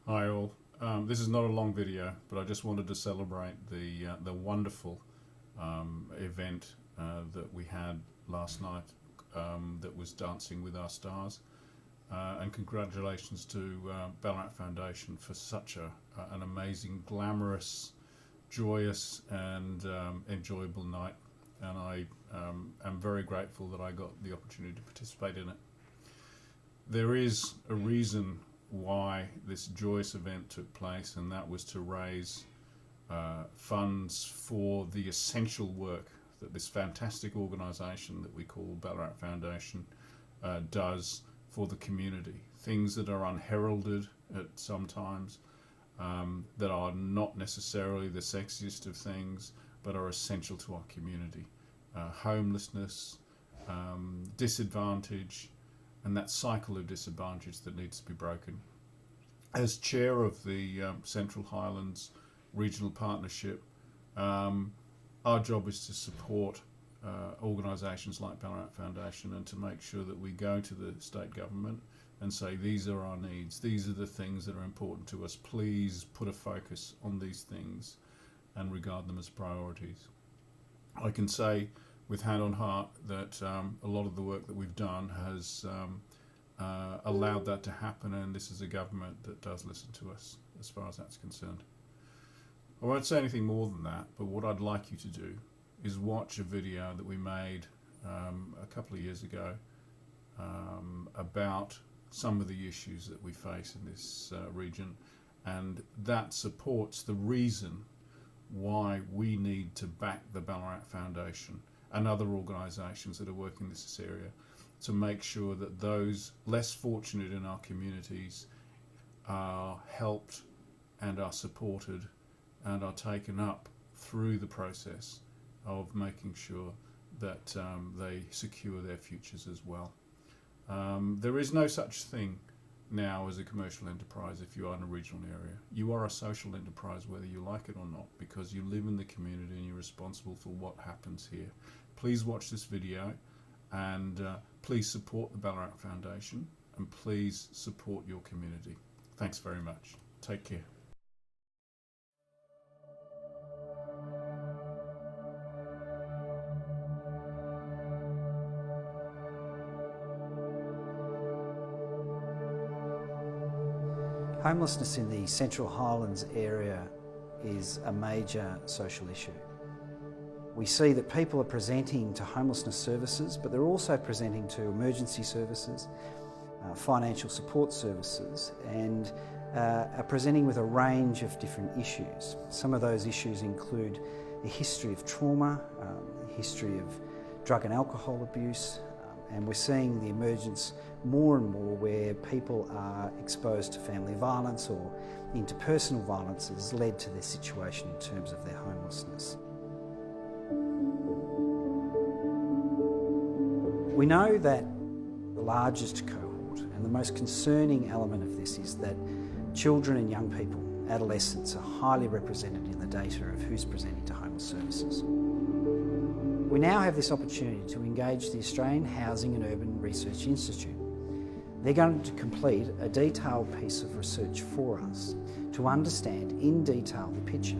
Hi all. This is not a long video, but I just wanted to celebrate the wonderful event that we had last night that was Dancing with Our Stars. And congratulations to Ballarat Foundation for such an amazing, glamorous, joyous and enjoyable night. And I am very grateful that I got the opportunity to participate in it. There is a reason why this joyous event took place, and that was to raise funds for the essential work that this fantastic organisation that we call Ballarat Foundation does for the community. Things that are unheralded at sometimes, that are not necessarily the sexiest of things, but are essential to our community. Homelessness, disadvantage, and that cycle of disadvantage that needs to be broken. As chair of the Central Highlands Regional Partnership, our job is to support organisations like Ballarat Foundation and to make sure that we go to the state government and say, these are our needs, these are the things that are important to us, please put a focus on these things and regard them as priorities. I can say with hand on heart that a lot of the work that we've done has allowed that to happen, and this is a government that does listen to us as far as that's concerned. I won't say anything more than that, but what I'd like you to do is watch a video that we made a couple of years ago about some of the issues that we face in this region, and that supports the reason why we need to back the Ballarat Foundation and other organisations that are working in this area to make sure that those less fortunate in our communities are helped and are supported and are taken up through the process of making sure that they secure their futures as well. There is no such thing now as a commercial enterprise if you are in a regional area. You are a social enterprise whether you like it or not, because you live in the community and you're responsible for what happens here. Please watch this video and please support the Ballarat Foundation and please support your community. Thanks very much. Take care. Homelessness in the Central Highlands area is a major social issue. We see that people are presenting to homelessness services, but they're also presenting to emergency services, financial support services, and are presenting with a range of different issues. Some of those issues include a history of trauma, a history of drug and alcohol abuse, and we're seeing the emergence more and more where people are exposed to family violence or interpersonal violence has led to their situation in terms of their homelessness. We know that the largest cohort and the most concerning element of this is that children and young people, adolescents, are highly represented in the data of who's presenting to homeless services. We now have this opportunity to engage the Australian Housing and Urban Research Institute. They're going to complete a detailed piece of research for us to understand in detail the picture.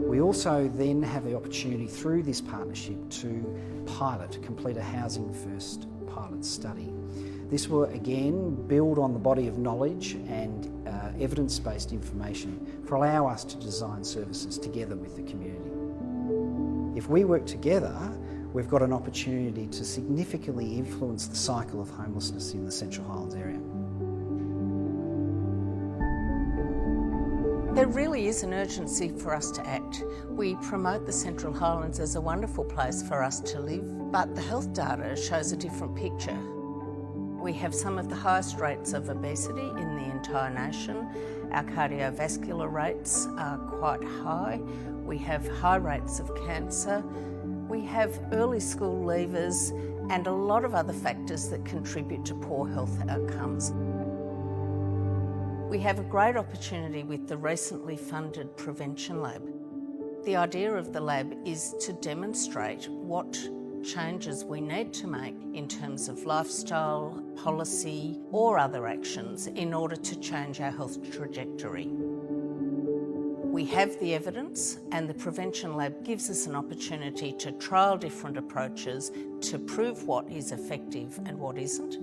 We also then have the opportunity through this partnership to complete a Housing First pilot study. This will again build on the body of knowledge and evidence-based information to allow us to design services together with the community. If we work together, we've got an opportunity to significantly influence the cycle of homelessness in the Central Highlands area. There really is an urgency for us to act. We promote the Central Highlands as a wonderful place for us to live, but the health data shows a different picture. We have some of the highest rates of obesity in the entire nation. Our cardiovascular rates are quite high. We have high rates of cancer. We have early school leavers and a lot of other factors that contribute to poor health outcomes. We have a great opportunity with the recently funded Prevention Lab. The idea of the lab is to demonstrate what changes we need to make in terms of lifestyle, policy or other actions in order to change our health trajectory. We have the evidence, and the Prevention Lab gives us an opportunity to trial different approaches to prove what is effective and what isn't,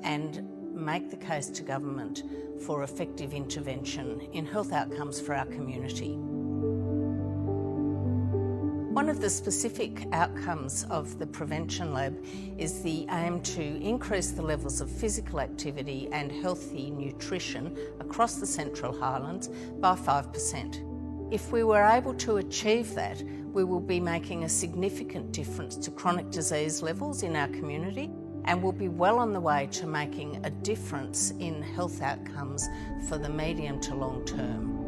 and make the case to government for effective intervention in health outcomes for our community. One of the specific outcomes of the Prevention Lab is the aim to increase the levels of physical activity and healthy nutrition across the Central Highlands by 5%. If we were able to achieve that, we will be making a significant difference to chronic disease levels in our community, and will be well on the way to making a difference in health outcomes for the medium to long term.